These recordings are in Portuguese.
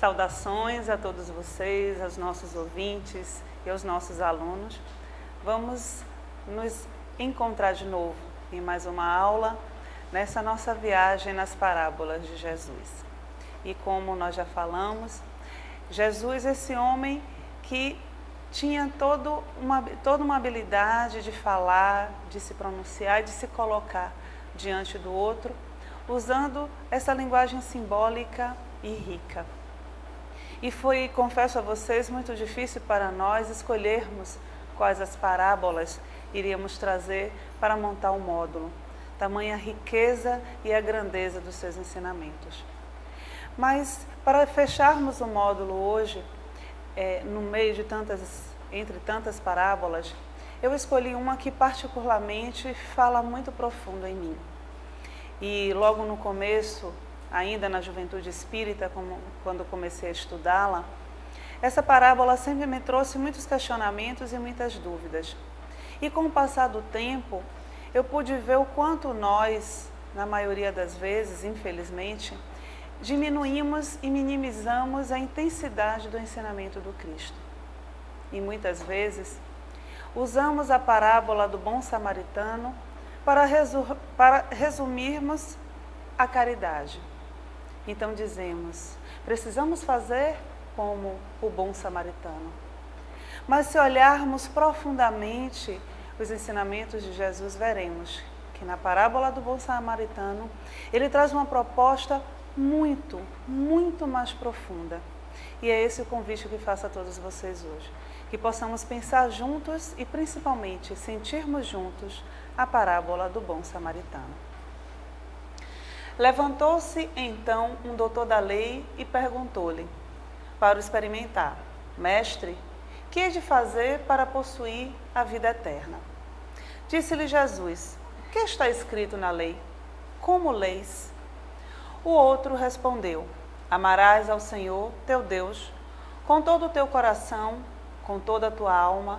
Saudações a todos vocês, aos nossos ouvintes e aos nossos alunos. Vamos nos encontrar de novo em mais uma aula, nessa nossa viagem nas parábolas de Jesus. E como nós já falamos, Jesus, esse homem que tinha toda uma habilidade de falar, de se pronunciar e de se colocar diante do outro, usando essa linguagem simbólica e rica. E foi, confesso a vocês, muito difícil para nós escolhermos quais as parábolas iríamos trazer para montar um módulo. Tamanha a riqueza e a grandeza dos seus ensinamentos. Mas, para fecharmos o módulo hoje, no meio de entre tantas parábolas, eu escolhi uma que particularmente fala muito profundo em mim. E logo no começo, ainda na juventude espírita, quando comecei a estudá-la, essa parábola sempre me trouxe muitos questionamentos e muitas dúvidas. E com o passar do tempo, eu pude ver o quanto nós, na maioria das vezes, infelizmente, diminuímos e minimizamos a intensidade do ensinamento do Cristo. E muitas vezes, usamos a parábola do bom samaritano para resumirmos a caridade. Então dizemos, precisamos fazer como o bom samaritano. Mas se olharmos profundamente os ensinamentos de Jesus, veremos que na parábola do bom samaritano, ele traz uma proposta muito, muito mais profunda. E é esse o convite que faço a todos vocês hoje. Que possamos pensar juntos e principalmente sentirmos juntos a parábola do bom samaritano. Levantou-se então um doutor da lei e perguntou-lhe, para o experimentar: Mestre, que hei de fazer para possuir a vida eterna? Disse-lhe Jesus: Que está escrito na lei? Como leis? O outro respondeu: Amarás ao Senhor, teu Deus, com todo o teu coração, com toda a tua alma,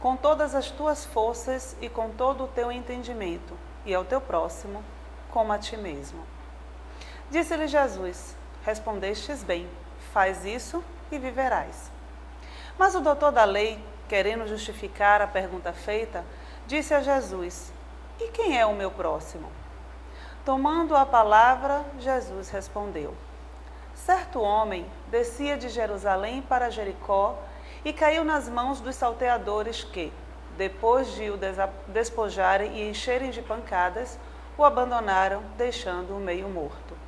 com todas as tuas forças e com todo o teu entendimento, e ao teu próximo, como a ti mesmo. Disse-lhe Jesus: Respondestes bem, faz isso e viverás. Mas o doutor da lei, querendo justificar a pergunta feita, disse a Jesus: E quem é o meu próximo? Tomando a palavra, Jesus respondeu: Certo homem descia de Jerusalém para Jericó e caiu nas mãos dos salteadores que, depois de o despojarem e encherem de pancadas, o abandonaram, deixando-o meio morto.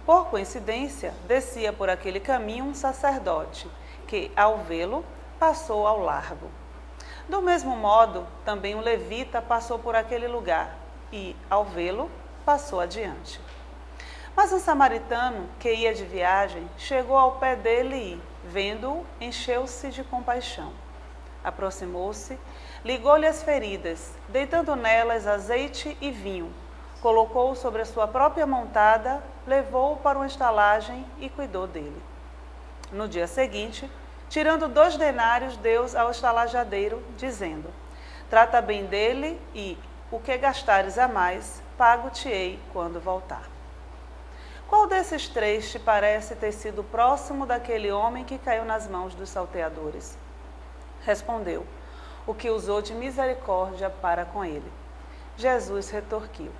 Por coincidência, descia por aquele caminho um sacerdote, que, ao vê-lo, passou ao largo. Do mesmo modo, também um levita passou por aquele lugar e, ao vê-lo, passou adiante. Mas um samaritano, que ia de viagem, chegou ao pé dele e, vendo-o, encheu-se de compaixão. Aproximou-se, ligou-lhe as feridas, deitando nelas azeite e vinho, colocou-o sobre a sua própria montada, levou-o para uma estalagem e cuidou dele. No dia seguinte, tirando 2 denários, deu ao estalajadeiro, dizendo: Trata bem dele e, o que gastares a mais, pago-te-ei quando voltar. Qual desses 3 te parece ter sido próximo daquele homem que caiu nas mãos dos salteadores? Respondeu: O que usou de misericórdia para com ele. Jesus retorquiu: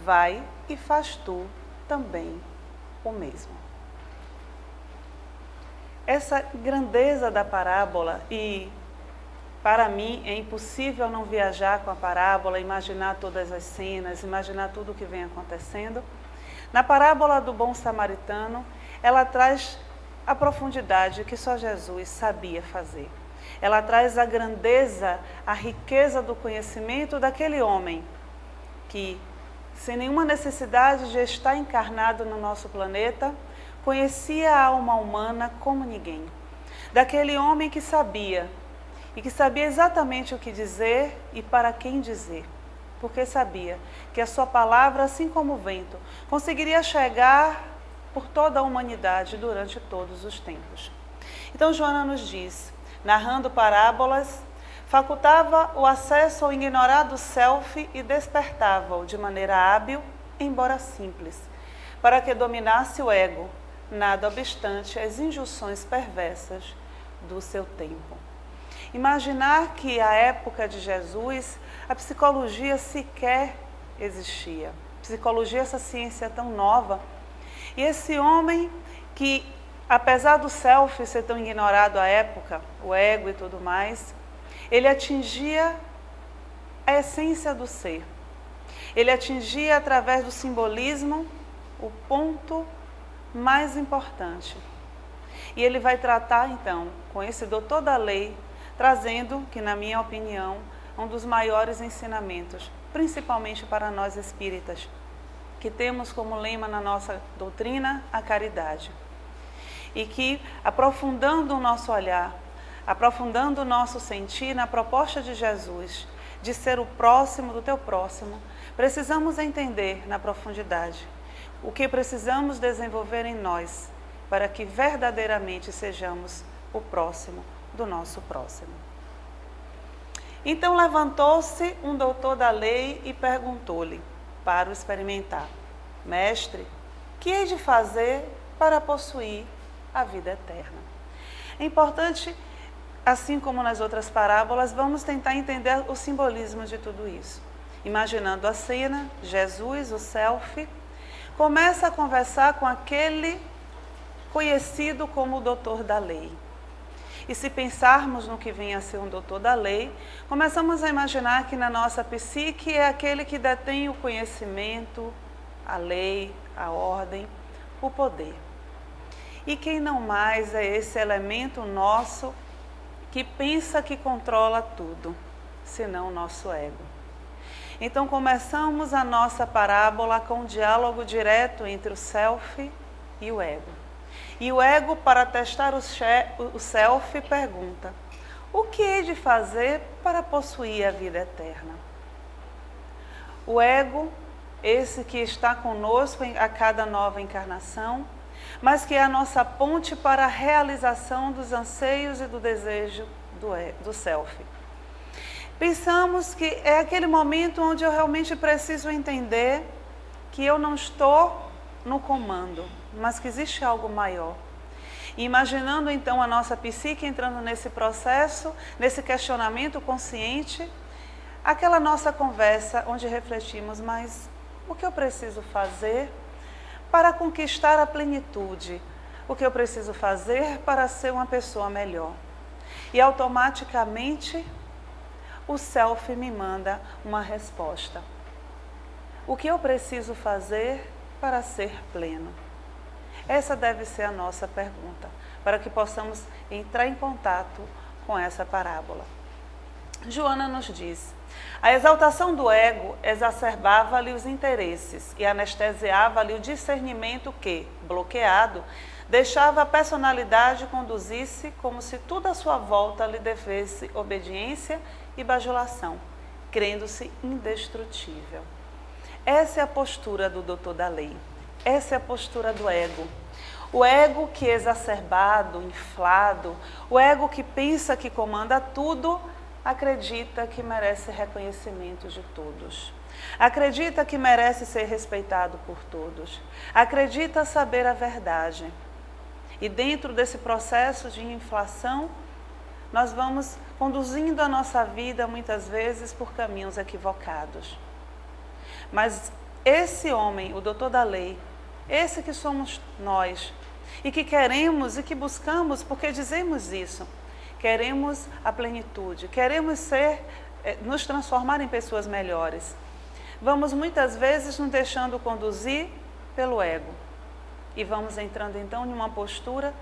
Vai e faz tu também o mesmo. Essa grandeza da parábola, e para mim é impossível não viajar com a parábola, imaginar todas as cenas, imaginar tudo o que vem acontecendo. Na parábola do bom samaritano, ela traz a profundidade que só Jesus sabia fazer. Ela traz a grandeza, a riqueza do conhecimento daquele homem que, sem nenhuma necessidade de estar encarnado no nosso planeta, conhecia a alma humana como ninguém. Daquele homem que sabia, e que sabia exatamente o que dizer e para quem dizer. Porque sabia que a sua palavra, assim como o vento, conseguiria chegar por toda a humanidade durante todos os tempos. Então Joana nos diz, narrando parábolas, facultava o acesso ao ignorado self e despertava-o de maneira hábil, embora simples, para que dominasse o ego, nada obstante as injunções perversas do seu tempo. Imaginar que à época de Jesus a psicologia sequer existia. Psicologia, essa ciência tão nova. E esse homem que, apesar do self ser tão ignorado à época, o ego e tudo mais, ele atingia a essência do ser. Ele atingia, através do simbolismo, o ponto mais importante. E ele vai tratar, então, com esse doutor da lei, trazendo, que na minha opinião, um dos maiores ensinamentos, principalmente para nós espíritas, que temos como lema na nossa doutrina a caridade. E que, aprofundando o nosso olhar, aprofundando o nosso sentir na proposta de Jesus, de ser o próximo do teu próximo, precisamos entender na profundidade o que precisamos desenvolver em nós para que verdadeiramente sejamos o próximo do nosso próximo. Então levantou-se um doutor da lei e perguntou-lhe, para o experimentar: Mestre, que hei de fazer para possuir a vida eterna? É importante, assim como nas outras parábolas, vamos tentar entender o simbolismo de tudo isso. Imaginando a cena, Jesus, o self, começa a conversar com aquele conhecido como o doutor da lei. E se pensarmos no que vem a ser um doutor da lei, começamos a imaginar que na nossa psique é aquele que detém o conhecimento, a lei, a ordem, o poder. E quem não mais é esse elemento nosso que pensa que controla tudo, senão o nosso ego. Então começamos a nossa parábola com um diálogo direto entre o self e o ego. E o ego, para testar o self, pergunta: o que hei de fazer para possuir a vida eterna? O ego, esse que está conosco a cada nova encarnação, mas que é a nossa ponte para a realização dos anseios e do desejo do self. Pensamos que é aquele momento onde eu realmente preciso entender que eu não estou no comando, mas que existe algo maior. E imaginando então a nossa psique entrando nesse processo, nesse questionamento consciente, aquela nossa conversa onde refletimos: mas o que eu preciso fazer para conquistar a plenitude? O que eu preciso fazer para ser uma pessoa melhor? E automaticamente o self me manda uma resposta. O que eu preciso fazer para ser pleno? Essa deve ser a nossa pergunta, para que possamos entrar em contato com essa parábola. Joana nos diz: a exaltação do ego exacerbava-lhe os interesses e anestesiava-lhe o discernimento que, bloqueado, deixava a personalidade conduzir-se como se tudo à sua volta lhe devesse obediência e bajulação, crendo-se indestrutível. Essa é a postura do doutor da lei. Essa é a postura do ego. O ego que é exacerbado, inflado, o ego que pensa que comanda tudo, acredita que merece reconhecimento de todos. Acredita que merece ser respeitado por todos. Acredita saber a verdade. E dentro desse processo de inflação, nós vamos conduzindo a nossa vida muitas vezes por caminhos equivocados. Mas esse homem, o doutor da lei, esse que somos nós, e que queremos e que buscamos, porque dizemos isso, queremos a plenitude, queremos nos transformar em pessoas melhores. Vamos muitas vezes nos deixando conduzir pelo ego e vamos entrando então em uma postura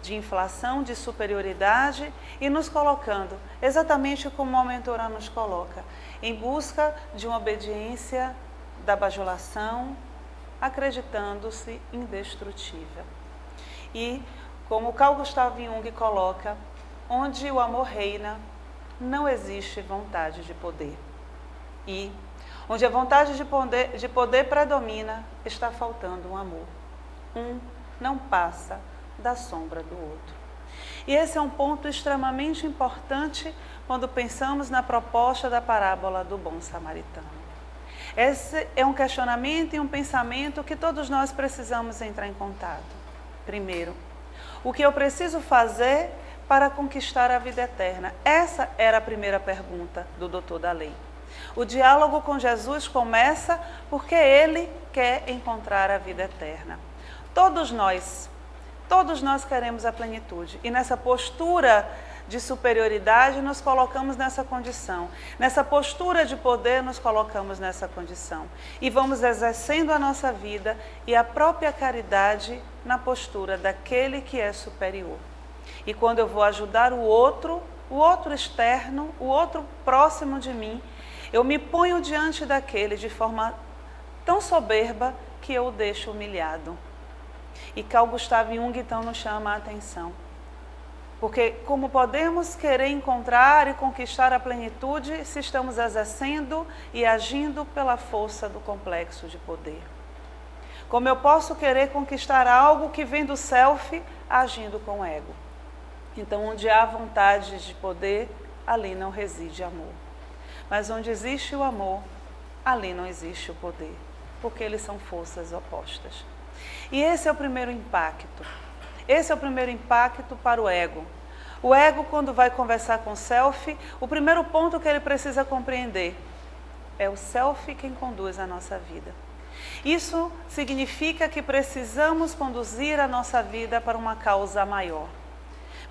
de inflação, de superioridade e nos colocando exatamente como a mentora nos coloca, em busca de uma obediência da bajulação, acreditando-se indestrutível. E, como Carl Gustav Jung coloca, onde o amor reina, não existe vontade de poder. E, onde a vontade de poder predomina, está faltando um amor. Um não passa da sombra do outro. E esse é um ponto extremamente importante quando pensamos na proposta da parábola do bom samaritano. Esse é um questionamento e um pensamento que todos nós precisamos entrar em contato. Primeiro, o que eu preciso fazer para conquistar a vida eterna? Essa era a primeira pergunta do doutor da lei. O diálogo com Jesus começa porque ele quer encontrar a vida eterna. Todos nós queremos a plenitude. E nessa postura de superioridade, nos colocamos nessa condição. Nessa postura de poder, nos colocamos nessa condição. E vamos exercendo a nossa vida e a própria caridade na postura daquele que é superior. E quando eu vou ajudar o outro externo, o outro próximo de mim, eu me ponho diante daquele de forma tão soberba que eu o deixo humilhado. E Carl Gustav Jung então nos chama a atenção. Porque como podemos querer encontrar e conquistar a plenitude se estamos exercendo e agindo pela força do complexo de poder? Como eu posso querer conquistar algo que vem do self agindo com o ego? Então, onde há vontade de poder, ali não reside amor. Mas onde existe o amor, ali não existe o poder, porque eles são forças opostas. E esse é o primeiro impacto. Esse é o primeiro impacto para o ego. O ego, quando vai conversar com o self, o primeiro ponto que ele precisa compreender é o self quem conduz a nossa vida. Isso significa que precisamos conduzir a nossa vida para uma causa maior.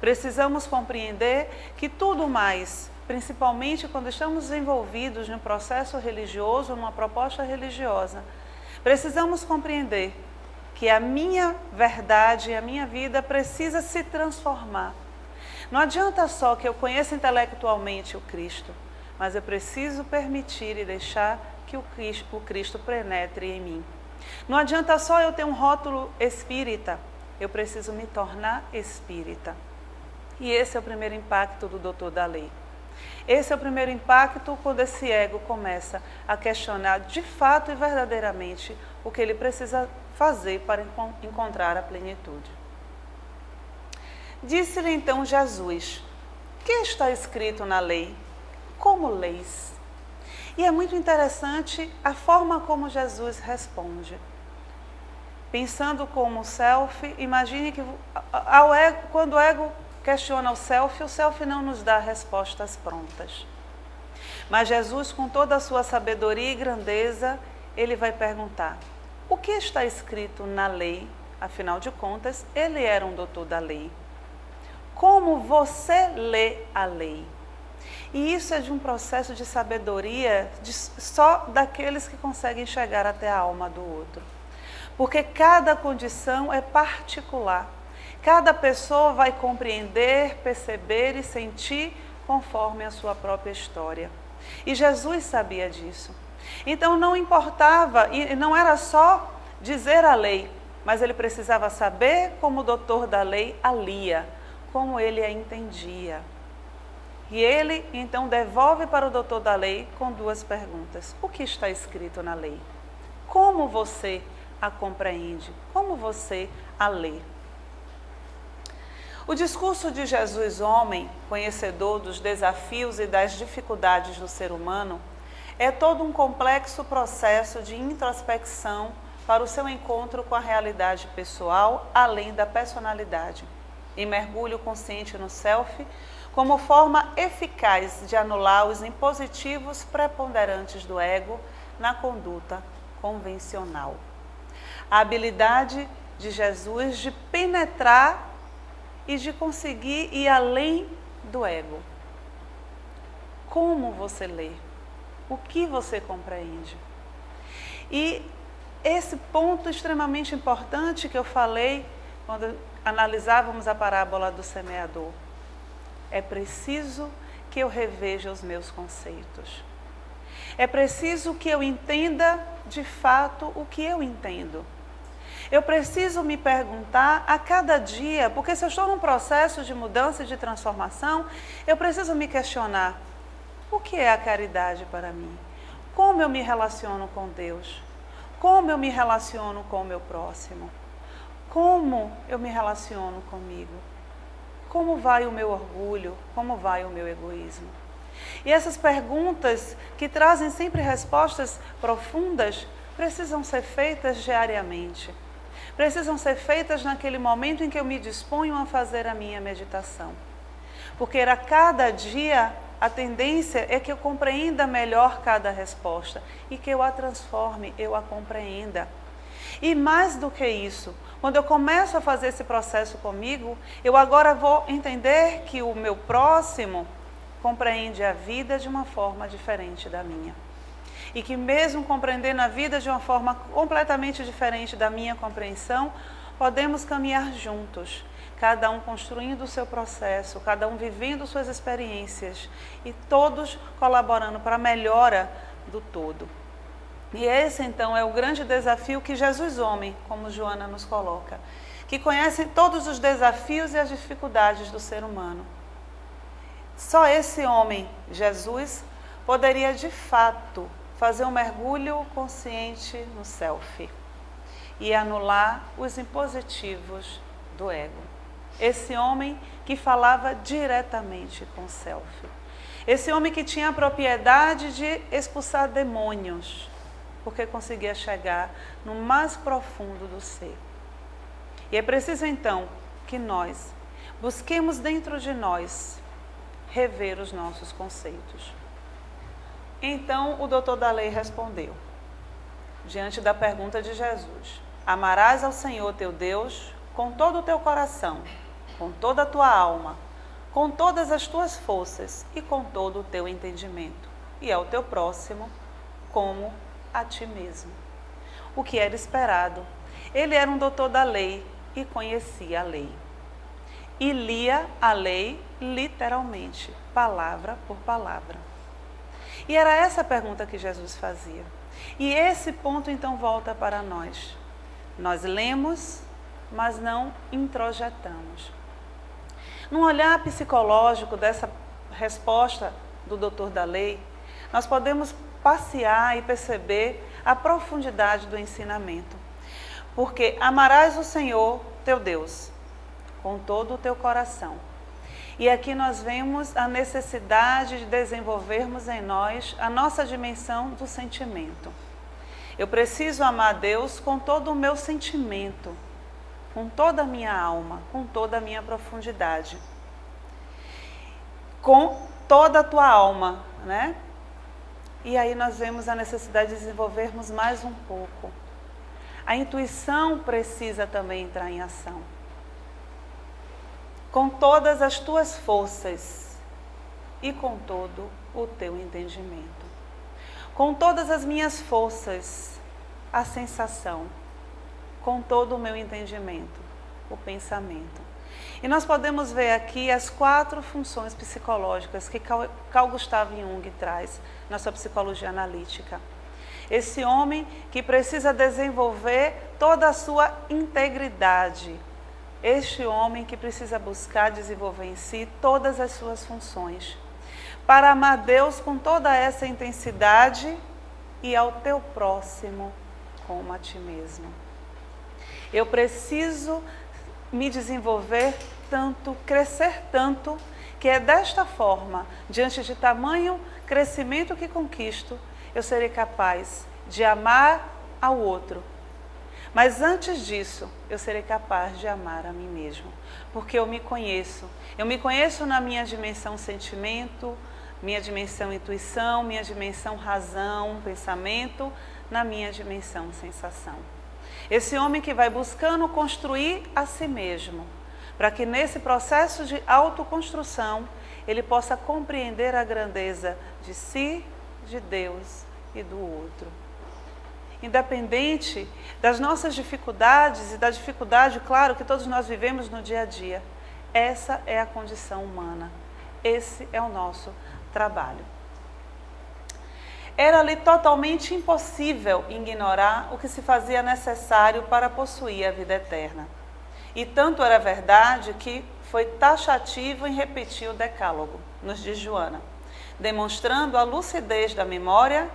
Precisamos compreender que tudo mais, principalmente quando estamos envolvidos num processo religioso, numa proposta religiosa, precisamos compreender que a minha verdade, a minha vida precisa se transformar. Não adianta só que eu conheça intelectualmente o Cristo, mas eu preciso permitir e deixar que o Cristo penetre em mim. Não adianta só eu ter um rótulo espírita, eu preciso me tornar espírita. E esse é o primeiro impacto do doutor da lei. Esse é o primeiro impacto quando esse ego começa a questionar de fato e verdadeiramente o que ele precisa fazer para encontrar a plenitude. Disse-lhe então Jesus: que está escrito na lei? Como leis? E é muito interessante a forma como Jesus responde. Pensando como self, imagine que quando o ego questiona o self não nos dá respostas prontas. Mas Jesus, com toda a sua sabedoria e grandeza, ele vai perguntar: o que está escrito na lei? Afinal de contas, ele era um doutor da lei. Como você lê a lei? E isso é de um processo de sabedoria só daqueles que conseguem chegar até a alma do outro. Porque cada condição é particular. Cada pessoa vai compreender, perceber e sentir conforme a sua própria história. E Jesus sabia disso. Então não importava, e não era só dizer a lei, mas ele precisava saber como o doutor da lei a lia, como ele a entendia. E ele então devolve para o doutor da lei com duas perguntas: o que está escrito na lei? Como você a compreende? Como você a lê? O discurso de Jesus, homem, conhecedor dos desafios e das dificuldades do ser humano, é todo um complexo processo de introspecção para o seu encontro com a realidade pessoal, além da personalidade, e mergulho consciente no self, como forma eficaz de anular os impositivos preponderantes do ego na conduta convencional. A habilidade de Jesus de penetrar e de conseguir ir além do ego. Como você lê? O que você compreende? E esse ponto extremamente importante que eu falei quando analisávamos a parábola do semeador. É preciso que eu reveja os meus conceitos. É preciso que eu entenda de fato o que eu entendo. Eu preciso me perguntar a cada dia, porque se eu estou num processo de mudança e de transformação, eu preciso me questionar: o que é a caridade para mim? Como eu me relaciono com Deus? Como eu me relaciono com o meu próximo? Como eu me relaciono comigo? Como vai o meu orgulho? Como vai o meu egoísmo? E essas perguntas, que trazem sempre respostas profundas, precisam ser feitas diariamente. precisam ser feitas naquele momento em que eu me disponho a fazer a minha meditação. Porque a cada dia a tendência é que eu compreenda melhor cada resposta e que eu a transforme, eu a compreenda. E mais do que isso, quando eu começo a fazer esse processo comigo, eu agora vou entender que o meu próximo compreende a vida de uma forma diferente da minha. E que mesmo compreendendo a vida de uma forma completamente diferente da minha compreensão, podemos caminhar juntos, cada um construindo o seu processo, cada um vivendo suas experiências e todos colaborando para a melhora do todo. E esse então é o grande desafio que Jesus homem, como Joana nos coloca, que conhece todos os desafios e as dificuldades do ser humano. Só esse homem, Jesus, poderia de fato fazer um mergulho consciente no self e anular os impositivos do ego. Esse homem que falava diretamente com o self. Esse homem que tinha a propriedade de expulsar demônios, porque conseguia chegar no mais profundo do ser. E é preciso então que nós busquemos dentro de nós rever os nossos conceitos. Então o doutor da lei respondeu, diante da pergunta de Jesus: amarás ao Senhor teu Deus com todo o teu coração, com toda a tua alma, com todas as tuas forças e com todo o teu entendimento, e ao teu próximo como a ti mesmo. O que era esperado. Ele era um doutor da lei e conhecia a lei. E lia a lei literalmente, palavra por palavra. E era essa a pergunta que Jesus fazia. E esse ponto então volta para nós. Nós lemos, mas não introjetamos. Num olhar psicológico dessa resposta do doutor da lei, nós podemos passear e perceber a profundidade do ensinamento. Porque amarás o Senhor teu Deus com todo o teu coração. E aqui nós vemos a necessidade de desenvolvermos em nós a nossa dimensão do sentimento. Eu preciso amar a Deus com todo o meu sentimento, com toda a minha alma, com toda a minha profundidade. Com toda a tua alma, né? E aí nós vemos a necessidade de desenvolvermos mais um pouco. A intuição precisa também entrar em ação. Com todas as tuas forças e com todo o teu entendimento. Com todas as minhas forças, a sensação. Com todo o meu entendimento, o pensamento. E nós podemos ver aqui as 4 funções psicológicas que Carl Gustav Jung traz na sua psicologia analítica. Esse homem que precisa desenvolver toda a sua integridade. Este homem que precisa buscar desenvolver em si todas as suas funções. Para amar Deus com toda essa intensidade e ao teu próximo como a ti mesmo. Eu preciso me desenvolver tanto, crescer tanto, que é desta forma, diante de tamanho crescimento que conquisto, eu serei capaz de amar ao outro. Mas antes disso, eu serei capaz de amar a mim mesmo, porque eu me conheço. Eu me conheço na minha dimensão sentimento, minha dimensão intuição, minha dimensão razão, pensamento, na minha dimensão sensação. Esse homem que vai buscando construir a si mesmo, para que nesse processo de autoconstrução, ele possa compreender a grandeza de si, de Deus e do outro. Independente das nossas dificuldades e da dificuldade, claro, que todos nós vivemos no dia a dia, essa é a condição humana, esse é o nosso trabalho. Era-lhe totalmente impossível ignorar o que se fazia necessário para possuir a vida eterna. E tanto era verdade que foi taxativo em repetir o decálogo, nos diz Joana, demonstrando a lucidez da memória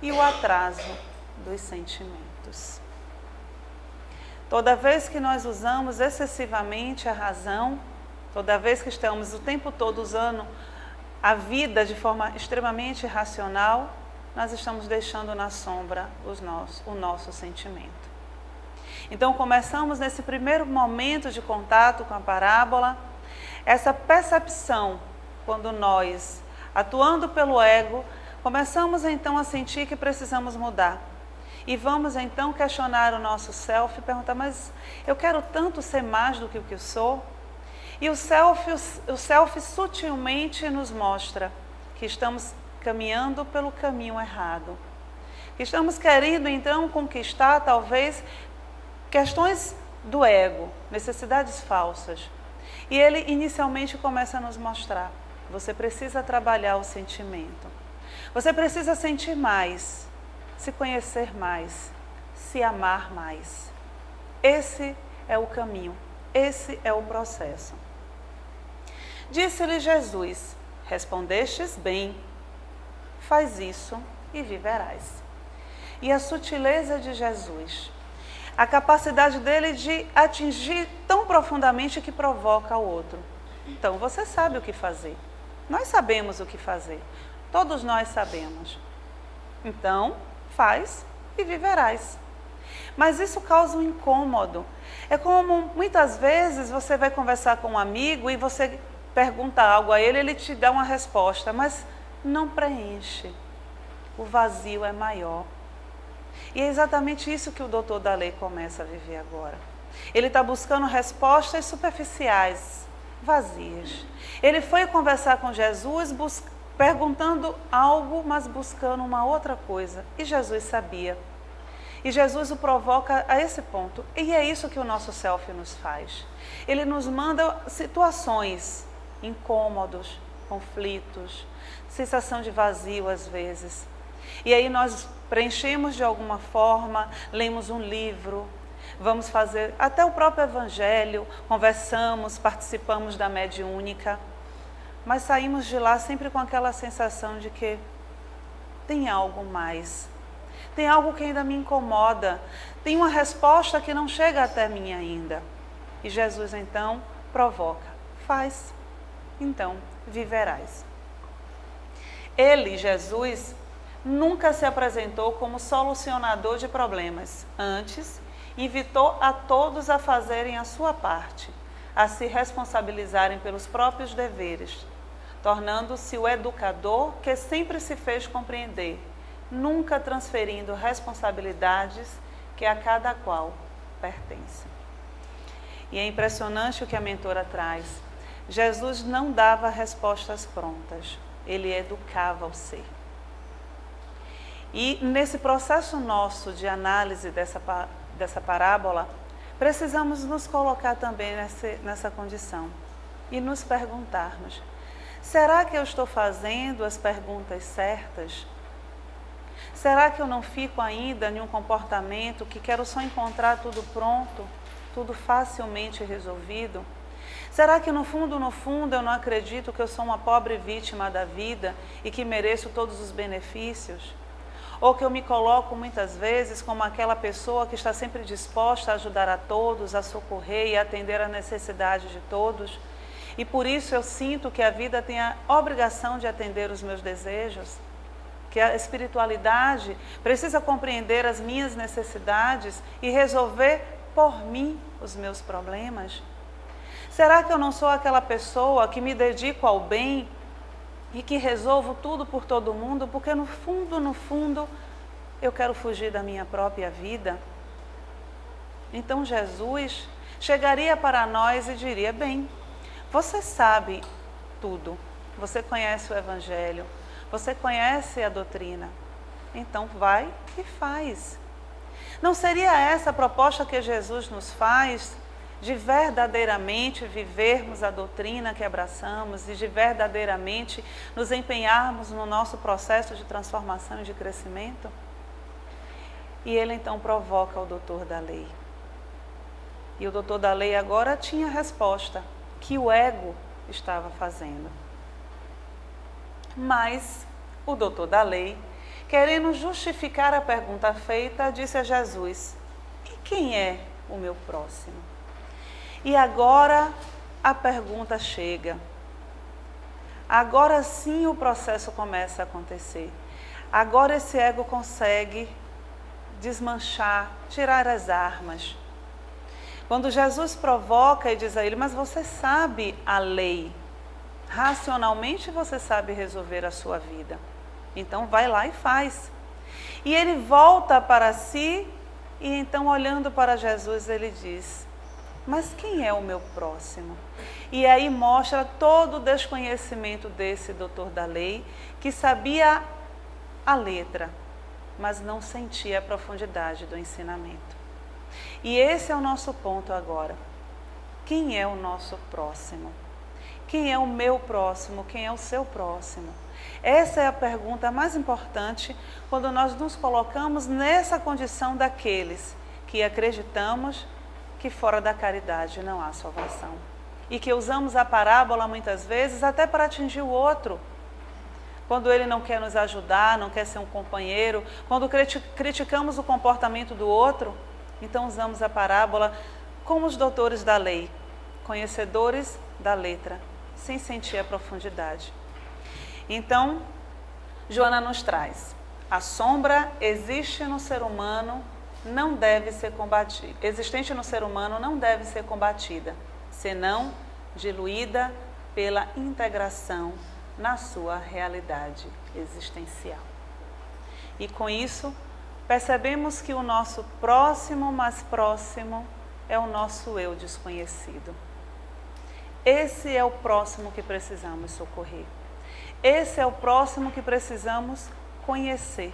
e o atraso dos sentimentos. Toda vez que nós usamos excessivamente a razão, toda vez que estamos o tempo todo usando a vida de forma extremamente racional, nós estamos deixando na sombra o nosso sentimento. Então começamos nesse primeiro momento de contato com a parábola, essa percepção, quando nós, atuando pelo ego, começamos então a sentir que precisamos mudar. E vamos então questionar o nosso self e perguntar, mas eu quero tanto ser mais do que o que eu sou? E o self sutilmente nos mostra que estamos caminhando pelo caminho errado. Que estamos querendo então conquistar talvez questões do ego, necessidades falsas. E ele inicialmente começa a nos mostrar, você precisa trabalhar o sentimento. Você precisa sentir mais, se conhecer mais, se amar mais. Esse é o caminho, esse é o processo. Disse-lhe Jesus, respondestes bem, faz isso e viverás. E a sutileza de Jesus, a capacidade dele de atingir tão profundamente que provoca o outro. Então você sabe o que fazer, nós sabemos o que fazer, todos nós sabemos. Então, faz e viverás. Mas isso causa um incômodo. É como muitas vezes você vai conversar com um amigo e você pergunta algo a ele, ele te dá uma resposta, mas não preenche. O vazio é maior. E é exatamente isso que o doutor da lei começa a viver agora. Ele está buscando respostas superficiais, vazias. Ele foi conversar com Jesus perguntando algo, mas buscando uma outra coisa. E Jesus sabia. E Jesus o provoca a esse ponto. E é isso que o nosso self nos faz. Ele nos manda situações, incômodos, conflitos, sensação de vazio às vezes. E aí nós preenchemos de alguma forma, lemos um livro, vamos fazer até o próprio evangelho, conversamos, participamos da mediúnica, mas saímos de lá sempre com aquela sensação de que tem algo mais, tem algo que ainda me incomoda, tem uma resposta que não chega até mim ainda. E Jesus então provoca, faz, então viverás. Ele, Jesus, nunca se apresentou como solucionador de problemas. Antes, invitou a todos a fazerem a sua parte, a se responsabilizarem pelos próprios deveres, tornando-se o educador que sempre se fez compreender, nunca transferindo responsabilidades que a cada qual pertencem. E é impressionante o que a mentora traz. Jesus não dava respostas prontas, ele educava o ser. E nesse processo nosso de análise dessa parábola, precisamos nos colocar também nessa condição e nos perguntarmos, será que eu estou fazendo as perguntas certas? Será que eu não fico ainda em um comportamento que quero só encontrar tudo pronto, tudo facilmente resolvido? Será que no fundo eu não acredito que eu sou uma pobre vítima da vida e que mereço todos os benefícios? Ou que eu me coloco muitas vezes como aquela pessoa que está sempre disposta a ajudar a todos, a socorrer e atender a necessidade de todos? E por isso eu sinto que a vida tem a obrigação de atender os meus desejos? Que a espiritualidade precisa compreender as minhas necessidades e resolver por mim os meus problemas? Será que eu não sou aquela pessoa que me dedico ao bem e que resolvo tudo por todo mundo, porque no fundo, eu quero fugir da minha própria vida? Então Jesus chegaria para nós e diria, bem, você sabe tudo, você conhece o Evangelho, você conhece a doutrina, então vai e faz. Não seria essa a proposta que Jesus nos faz, de verdadeiramente vivermos a doutrina que abraçamos e de verdadeiramente nos empenharmos no nosso processo de transformação e de crescimento? E ele então provoca o doutor da lei. E o doutor da lei agora tinha a resposta que o ego estava fazendo. Mas o doutor da lei, querendo justificar a pergunta feita, disse a Jesus, e quem é o meu próximo? E agora a pergunta chega. Agora sim o processo começa a acontecer. Agora esse ego consegue desmanchar, tirar as armas Quando Jesus provoca e diz a ele, mas você sabe a lei, racionalmente você sabe resolver a sua vida, então vai lá e faz. E ele volta para si e então olhando para Jesus ele diz, mas quem é o meu próximo? E aí mostra todo o desconhecimento desse doutor da lei, que sabia a letra, mas não sentia a profundidade do ensinamento. E esse é o nosso ponto agora. Quem é o nosso próximo? Quem é o meu próximo? Quem é o seu próximo? Essa é a pergunta mais importante quando nós nos colocamos nessa condição daqueles que acreditamos que fora da caridade não há salvação. E que usamos a parábola muitas vezes até para atingir o outro. Quando ele não quer nos ajudar, não quer ser um companheiro, quando criticamos o comportamento do outro, então usamos a parábola como os doutores da lei, conhecedores da letra, sem sentir a profundidade. Então, Joana nos traz, a sombra existe no ser humano, não deve ser combatida. Existente no ser humano não deve ser combatida, senão diluída pela integração na sua realidade existencial. E com isso, percebemos que o nosso próximo mais próximo é o nosso eu desconhecido. Esse é o próximo que precisamos socorrer. Esse é o próximo que precisamos conhecer.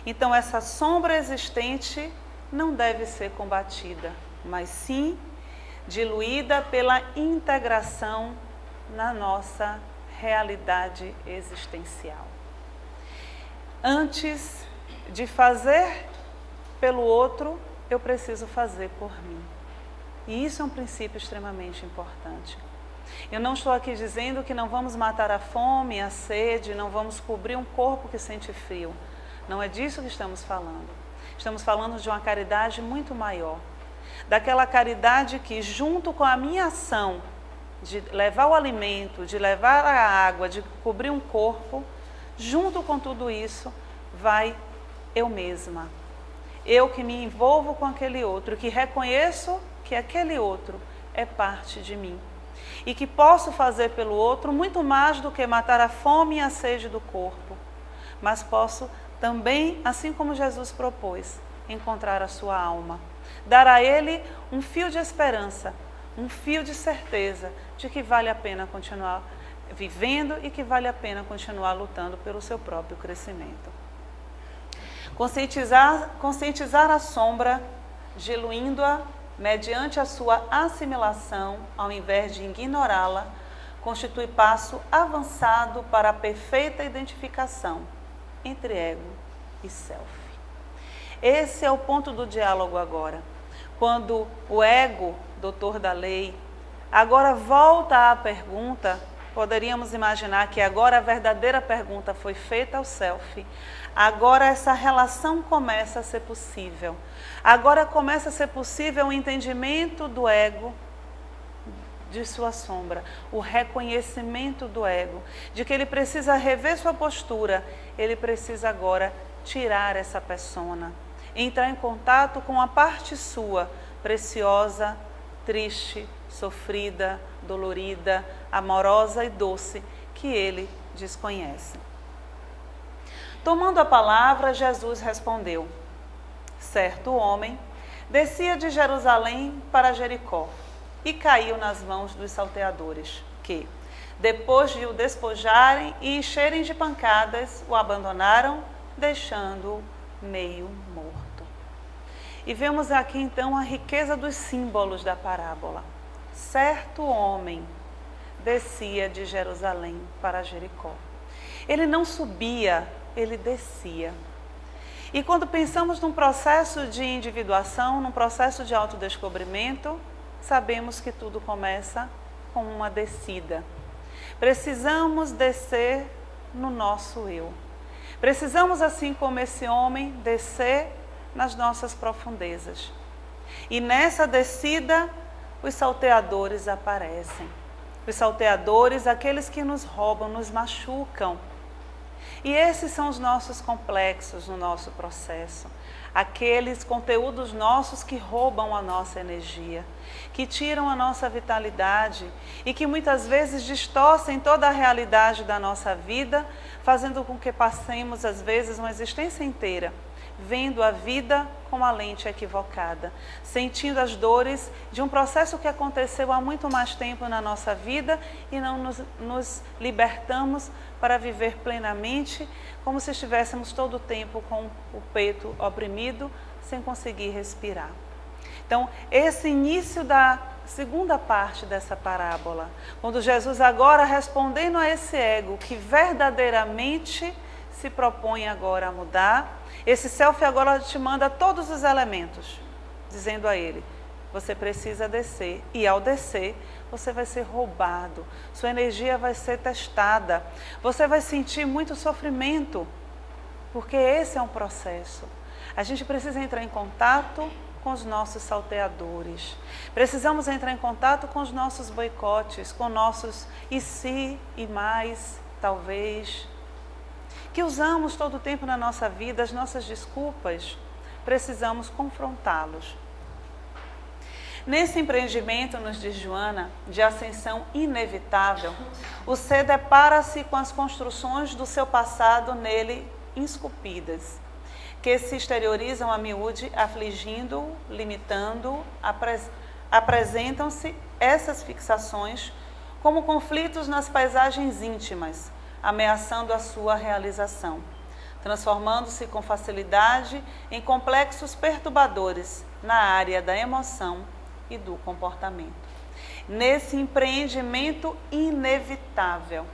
Então, essa sombra existente não deve ser combatida, mas sim diluída pela integração na nossa realidade existencial. Antes de fazer pelo outro, eu preciso fazer por mim. E isso é um princípio extremamente importante. Eu não estou aqui dizendo que não vamos matar a fome, a sede, não vamos cobrir um corpo que sente frio. Não é disso que estamos falando. Estamos falando de uma caridade muito maior. Daquela caridade que, junto com a minha ação de levar o alimento, de levar a água, de cobrir um corpo, junto com tudo isso, vai eu mesma. Eu que me envolvo com aquele outro, que reconheço que aquele outro é parte de mim. E que posso fazer pelo outro muito mais do que matar a fome e a sede do corpo. Mas posso também, assim como Jesus propôs, encontrar a sua alma. Dar a ele um fio de esperança, um fio de certeza de que vale a pena continuar vivendo e que vale a pena continuar lutando pelo seu próprio crescimento. Conscientizar a sombra, diluindo-a mediante a sua assimilação, ao invés de ignorá-la, constitui passo avançado para a perfeita identificação entre ego e self. Esse é o ponto do diálogo agora. Quando o ego, doutor da lei, agora volta à pergunta, poderíamos imaginar que agora a verdadeira pergunta foi feita ao self. Agora essa relação começa a ser possível. Agora começa a ser possível o entendimento do ego de sua sombra, o reconhecimento do ego, de que ele precisa rever sua postura, ele precisa agora tirar essa persona, entrar em contato com a parte sua, preciosa, triste, sofrida, dolorida, amorosa e doce, que ele desconhece. Tomando a palavra, Jesus respondeu: certo homem descia de Jerusalém para Jericó e caiu nas mãos dos salteadores, que, depois de o despojarem e encherem de pancadas, o abandonaram, deixando-o meio morto. E vemos aqui então a riqueza dos símbolos da parábola. Certo homem descia de Jerusalém para Jericó. Ele não subia, ele descia. E quando pensamos num processo de individuação, num processo de autodescobrimento, sabemos que tudo começa com uma descida. Precisamos descer no nosso eu. Precisamos, assim como esse homem, descer nas nossas profundezas. E nessa descida, os salteadores aparecem. Os salteadores, aqueles que nos roubam, nos machucam. E esses são os nossos complexos no nosso processo. aqueles conteúdos nossos que roubam a nossa energia, que tiram a nossa vitalidade e que muitas vezes distorcem toda a realidade da nossa vida, fazendo com que passemos, às vezes, uma existência inteira vendo a vida com a lente equivocada, sentindo as dores de um processo que aconteceu há muito mais tempo na nossa vida e não nos libertamos para viver plenamente, como se estivéssemos todo o tempo com o peito oprimido, sem conseguir respirar. Então, esse início da segunda parte dessa parábola, quando Jesus agora respondendo a esse ego que verdadeiramente se propõe agora a mudar, esse self agora te manda todos os elementos, dizendo a ele, você precisa descer, e ao descer, você vai ser roubado, sua energia vai ser testada, você vai sentir muito sofrimento, porque esse é um processo. A gente precisa entrar em contato com os nossos salteadores, precisamos entrar em contato com os nossos boicotes, com nossos e se, e mais, talvez, que usamos todo o tempo na nossa vida, as nossas desculpas, precisamos confrontá-los. Nesse empreendimento, nos diz Joana, de ascensão inevitável, o ser depara-se com as construções do seu passado nele esculpidas, que se exteriorizam a miúde, afligindo-o, limitando-o, apresentam-se essas fixações como conflitos nas paisagens íntimas, ameaçando a sua realização, transformando-se com facilidade em complexos perturbadores na área da emoção e do comportamento. Nesse empreendimento inevitável,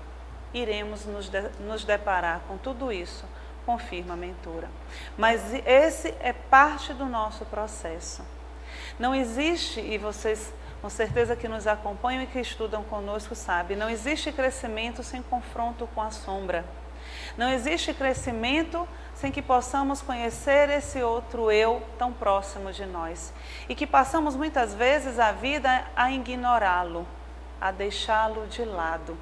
iremos nos deparar com tudo isso, confirma a mentora. Mas esse é parte do nosso processo. Não existe, e vocês com certeza que nos acompanham e que estudam conosco sabem, não existe crescimento sem confronto com a sombra. Não existe crescimento sem que possamos conhecer esse outro eu tão próximo de nós. E que passamos muitas vezes a vida a ignorá-lo, a deixá-lo de lado.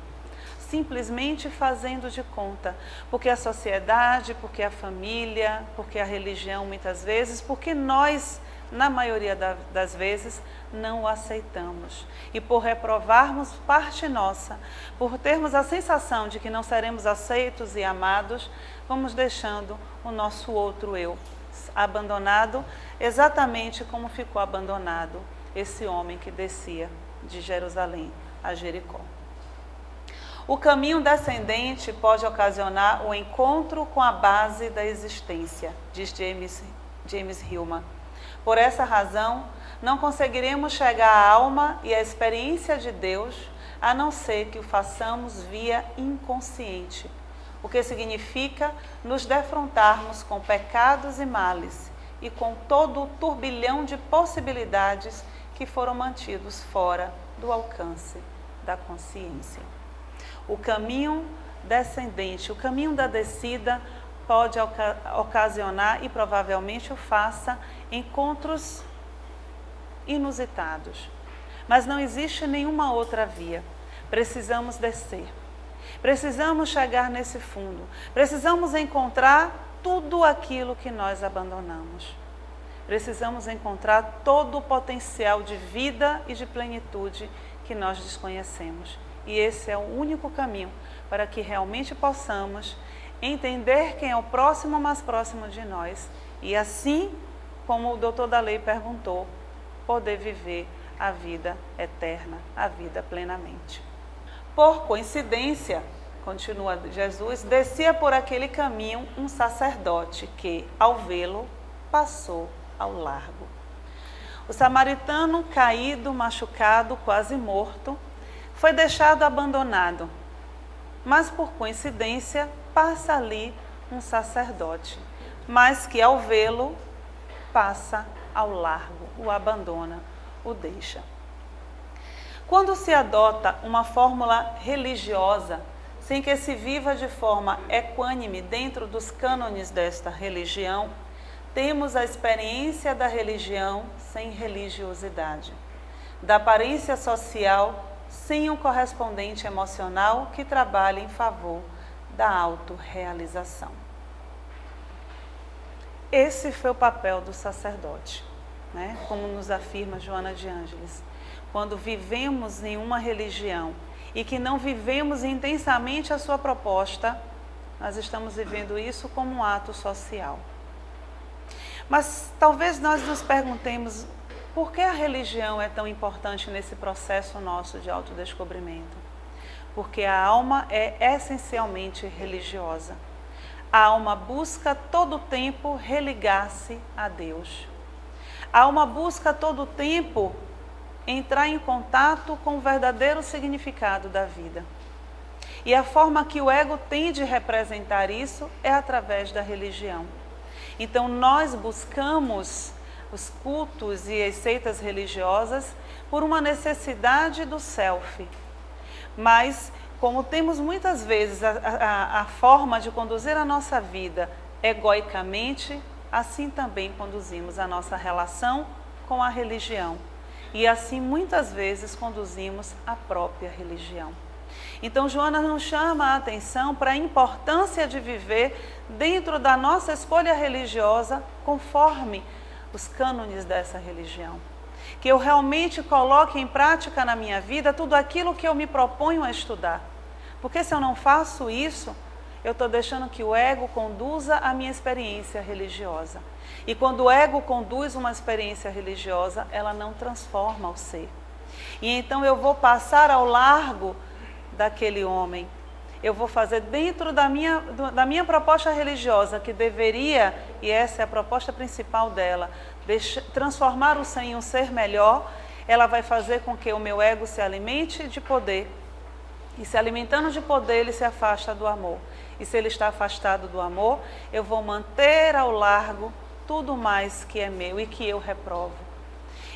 Simplesmente fazendo de conta, porque a sociedade, porque a família, porque a religião muitas vezes, porque nós, na maioria das vezes, não o aceitamos. E por reprovarmos parte nossa, por termos a sensação de que não seremos aceitos e amados, vamos deixando o nosso outro eu abandonado, exatamente como ficou abandonado esse homem que descia de Jerusalém a Jericó. O caminho descendente pode ocasionar o encontro com a base da existência, diz James Hillman. Por essa razão, não conseguiremos chegar à alma e à experiência de Deus, a não ser que o façamos via inconsciente, o que significa nos defrontarmos com pecados e males e com todo o turbilhão de possibilidades que foram mantidos fora do alcance da consciência. O caminho descendente, o caminho da descida, pode ocasionar, e provavelmente o faça, encontros inusitados. Mas não existe nenhuma outra via. Precisamos descer. Precisamos chegar nesse fundo. Precisamos encontrar tudo aquilo que nós abandonamos. Precisamos encontrar todo o potencial de vida e de plenitude que nós desconhecemos. E esse é o único caminho para que realmente possamos entender quem é o próximo mais próximo de nós e assim, como o doutor da lei perguntou, poder viver a vida eterna, a vida plenamente. Por coincidência, continua Jesus, descia por aquele caminho um sacerdote que, ao vê-lo, passou ao largo. O samaritano, caído, machucado, quase morto, foi deixado abandonado, mas por coincidência passa ali um sacerdote, mas que ao vê-lo passa ao largo, o abandona, o deixa. Quando se adota uma fórmula religiosa, sem que se viva de forma equânime dentro dos cânones desta religião, temos a experiência da religião sem religiosidade, da aparência social sem um correspondente emocional que trabalhe em favor da autorrealização. Esse foi o papel do sacerdote, né? Como nos afirma Joana de Ângeles. Quando vivemos em uma religião e que não vivemos intensamente a sua proposta, nós estamos vivendo isso como um ato social. Mas talvez nós nos perguntemos por que a religião é tão importante nesse processo nosso de autodescobrimento? Porque a alma é essencialmente religiosa. A alma busca todo o tempo religar-se a Deus. A alma busca todo o tempo entrar em contato com o verdadeiro significado da vida. E a forma que o ego tem de representar isso é através da religião. Então nós buscamos os cultos e as seitas religiosas por uma necessidade do self. Mas como temos muitas vezes a forma de conduzir a nossa vida egoicamente, assim também conduzimos a nossa relação com a religião. E assim muitas vezes conduzimos a própria religião. Então Joana nos chama a atenção para a importância de viver dentro da nossa escolha religiosa conforme os cânones dessa religião. Que eu realmente coloque em prática na minha vida tudo aquilo que eu me proponho a estudar. Porque se eu não faço isso, eu estou deixando que o ego conduza a minha experiência religiosa. E quando o ego conduz uma experiência religiosa, ela não transforma o ser. E então eu vou passar ao largo daquele homem. Eu vou fazer dentro da minha proposta religiosa, que deveria, e essa é a proposta principal dela, transformar o ser em um ser melhor. Ela vai fazer com que o meu ego se alimente de poder. E se alimentando de poder, ele se afasta do amor. E se ele está afastado do amor, eu vou manter ao largo tudo mais que é meu e que eu reprovo.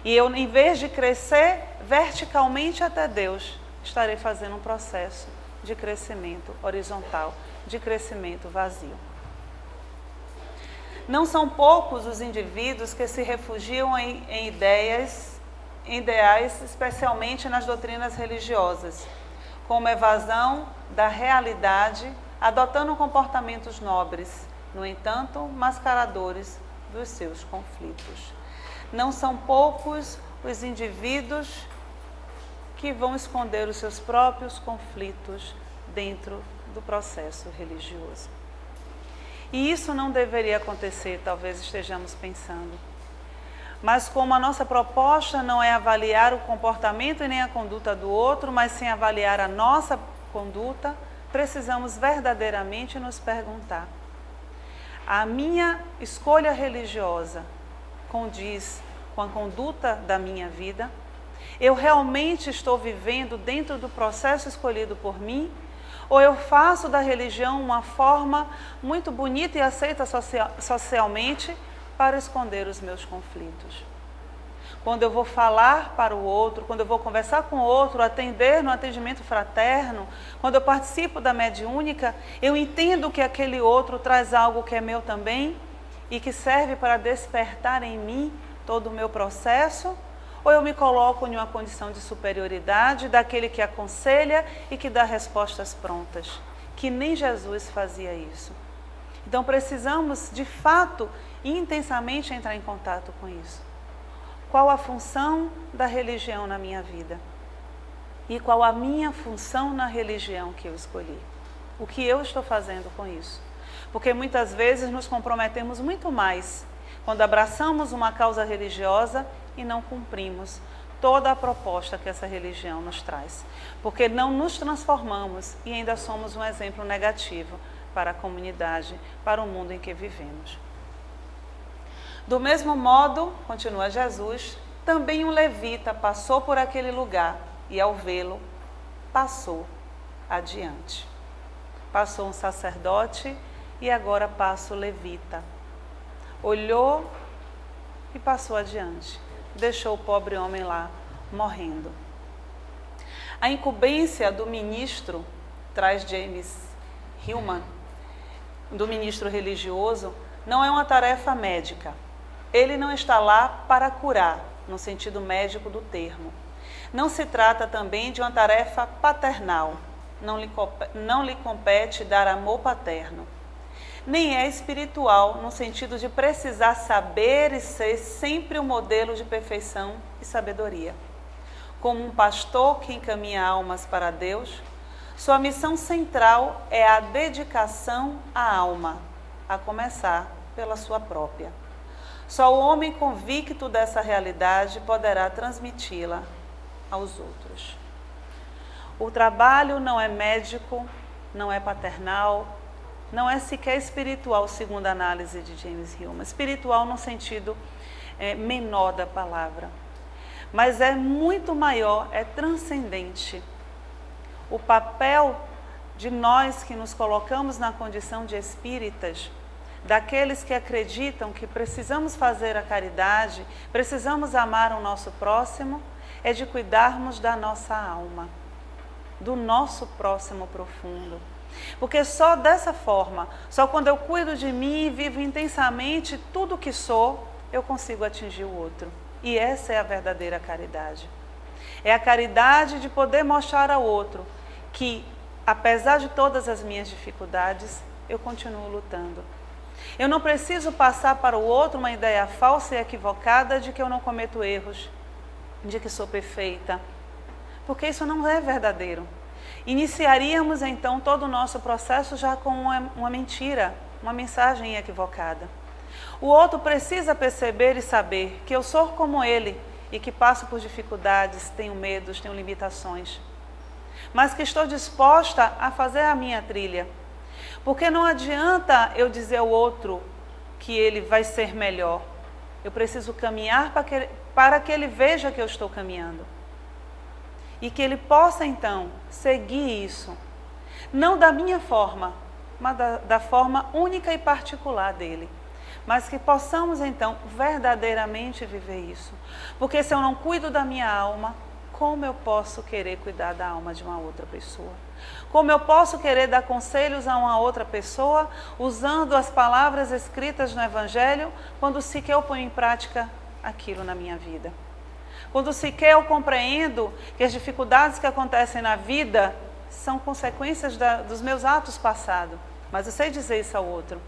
E eu, em vez de crescer verticalmente até Deus, estarei fazendo um processo de crescimento horizontal, de crescimento vazio. Não são poucos os indivíduos que se refugiam em ideais, especialmente nas doutrinas religiosas, como evasão da realidade, adotando comportamentos nobres, no entanto, mascaradores dos seus conflitos. Não são poucos os indivíduos que vão esconder os seus próprios conflitos dentro do processo religioso. E isso não deveria acontecer, talvez estejamos pensando. Mas como a nossa proposta não é avaliar o comportamento e nem a conduta do outro, mas sim avaliar a nossa conduta, precisamos verdadeiramente nos perguntar: a minha escolha religiosa condiz com a conduta da minha vida? Eu realmente estou vivendo dentro do processo escolhido por mim? Ou eu faço da religião uma forma muito bonita e aceita socialmente para esconder os meus conflitos? Quando eu vou falar para o outro, quando eu vou conversar com o outro, atender no atendimento fraterno, quando eu participo da mediúnica, eu entendo que aquele outro traz algo que é meu também e que serve para despertar em mim todo o meu processo? Ou eu me coloco em uma condição de superioridade daquele que aconselha e que dá respostas prontas? Que nem Jesus fazia isso. Então precisamos, de fato, intensamente entrar em contato com isso. Qual a função da religião na minha vida? E qual a minha função na religião que eu escolhi? O que eu estou fazendo com isso? Porque muitas vezes nos comprometemos muito mais quando abraçamos uma causa religiosa e não cumprimos toda a proposta que essa religião nos traz. Porque não nos transformamos e ainda somos um exemplo negativo para a comunidade, para o mundo em que vivemos. Do mesmo modo, continua Jesus, também um levita passou por aquele lugar e ao vê-lo, passou adiante. Passou um sacerdote e agora passa o levita. Olhou e passou adiante. Deixou o pobre homem lá, morrendo. A incumbência do ministro, traz James Hillman, do ministro religioso, não é uma tarefa médica. Ele não está lá para curar, no sentido médico do termo. Não se trata também de uma tarefa paternal. Não lhe compete dar amor paterno. nem é espiritual no sentido de precisar saber e ser sempre o modelo de perfeição e sabedoria. Como um pastor que encaminha almas para Deus, sua missão central é a dedicação à alma, a começar pela sua própria. Só o homem convicto dessa realidade poderá transmiti-la aos outros. O trabalho não é médico, não é paternal, não é sequer espiritual, segundo a análise de James Hillman. Espiritual no sentido menor da palavra. Mas é muito maior, é transcendente. O papel de nós que nos colocamos na condição de espíritas, daqueles que acreditam que precisamos fazer a caridade, precisamos amar o nosso próximo, é de cuidarmos da nossa alma, do nosso próximo profundo. Porque só dessa forma, só quando eu cuido de mim e vivo intensamente tudo o que sou, eu consigo atingir o outro. E essa é a verdadeira caridade. É a caridade de poder mostrar ao outro que, apesar de todas as minhas dificuldades, eu continuo lutando. Eu não preciso passar para o outro uma ideia falsa e equivocada de que eu não cometo erros, de que sou perfeita, porque isso não é verdadeiro. Iniciaríamos então todo o nosso processo já com uma mentira, uma mensagem equivocada. O outro precisa perceber e saber que eu sou como ele e que passo por dificuldades, tenho medos, tenho limitações, mas que estou disposta a fazer a minha trilha. Porque não adianta eu dizer ao outro que ele vai ser melhor. Eu preciso caminhar para que ele veja que eu estou caminhando. E que ele possa, então, seguir isso. Não da minha forma, mas da forma única e particular dele. Mas que possamos, então, verdadeiramente viver isso. Porque se eu não cuido da minha alma, como eu posso querer cuidar da alma de uma outra pessoa? Como eu posso querer dar conselhos a uma outra pessoa usando as palavras escritas no Evangelho quando sequer eu ponho em prática aquilo na minha vida? Quando sequer eu compreendo que as dificuldades que acontecem na vida são consequências dos meus atos passados. Mas eu sei dizer isso ao outro.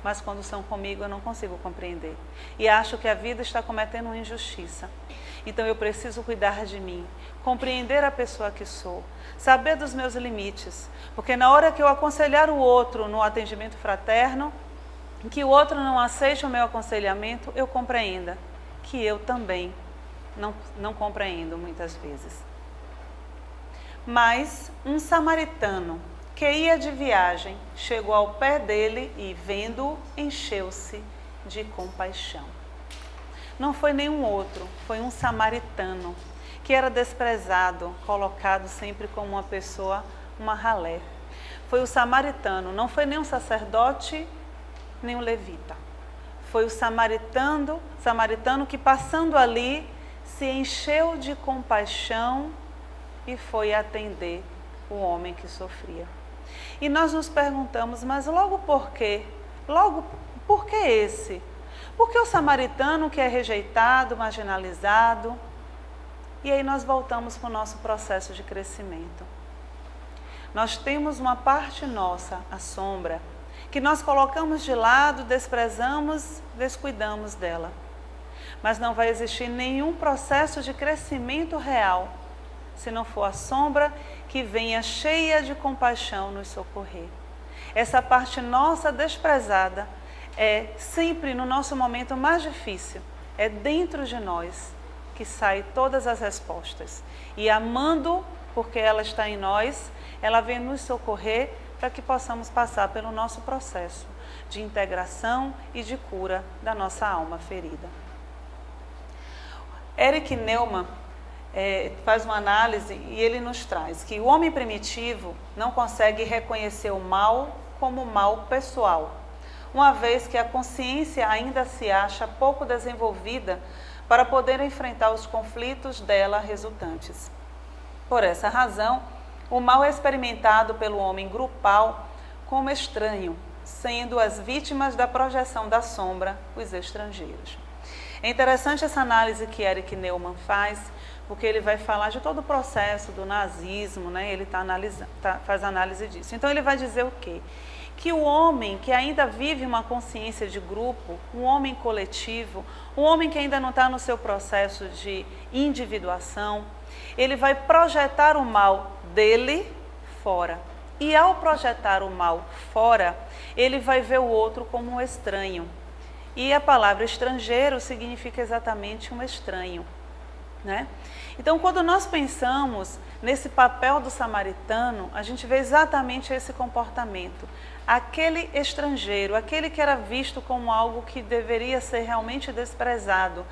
Mas quando são comigo eu não consigo compreender. E acho que a vida está cometendo uma injustiça. Então eu preciso cuidar de mim, compreender a pessoa que sou, saber dos meus limites. Porque na hora que eu aconselhar o outro no atendimento fraterno, que o outro não aceite o meu aconselhamento, eu compreenda que eu também não compreendo muitas vezes. Mas um samaritano que ia de viagem chegou ao pé dele e, vendo-o, encheu-se de compaixão. Não foi nenhum outro, foi um samaritano que era desprezado, colocado sempre como uma pessoa, uma ralé. Foi o samaritano, não foi nem um sacerdote, nem um levita. Foi o samaritano que, passando ali, se encheu de compaixão e foi atender o homem que sofria. E nós nos perguntamos, mas logo por quê? Logo, por que esse? Por que o samaritano que é rejeitado, marginalizado? E aí nós voltamos para o nosso processo de crescimento. Nós temos uma parte nossa, a sombra, que nós colocamos de lado, desprezamos, descuidamos dela. Mas não vai existir nenhum processo de crescimento real se não for a sombra que venha cheia de compaixão nos socorrer. Essa parte nossa desprezada é sempre no nosso momento mais difícil, é dentro de nós que saem todas as respostas. E amando, porque ela está em nós, ela vem nos socorrer para que possamos passar pelo nosso processo de integração e de cura da nossa alma ferida. Erich Neumann faz uma análise e ele nos traz que o homem primitivo não consegue reconhecer o mal como mal pessoal, uma vez que a consciência ainda se acha pouco desenvolvida para poder enfrentar os conflitos dela resultantes. Por essa razão, o mal é experimentado pelo homem grupal como estranho, sendo as vítimas da projeção da sombra os estrangeiros. É interessante essa análise que Erich Neumann faz, porque ele vai falar de todo o processo do nazismo, né? Ele faz análise disso. Então ele vai dizer o quê? que o homem que ainda vive uma consciência de grupo, um homem coletivo, um homem que ainda não está no seu processo de individuação, ele vai projetar o mal dele fora. E ao projetar o mal fora, ele vai ver o outro como um estranho. E a palavra estrangeiro significa exatamente um estranho, né? Então, quando nós pensamos nesse papel do samaritano, a gente vê exatamente esse comportamento. Aquele estrangeiro, aquele que era visto como algo que deveria ser realmente desprezado,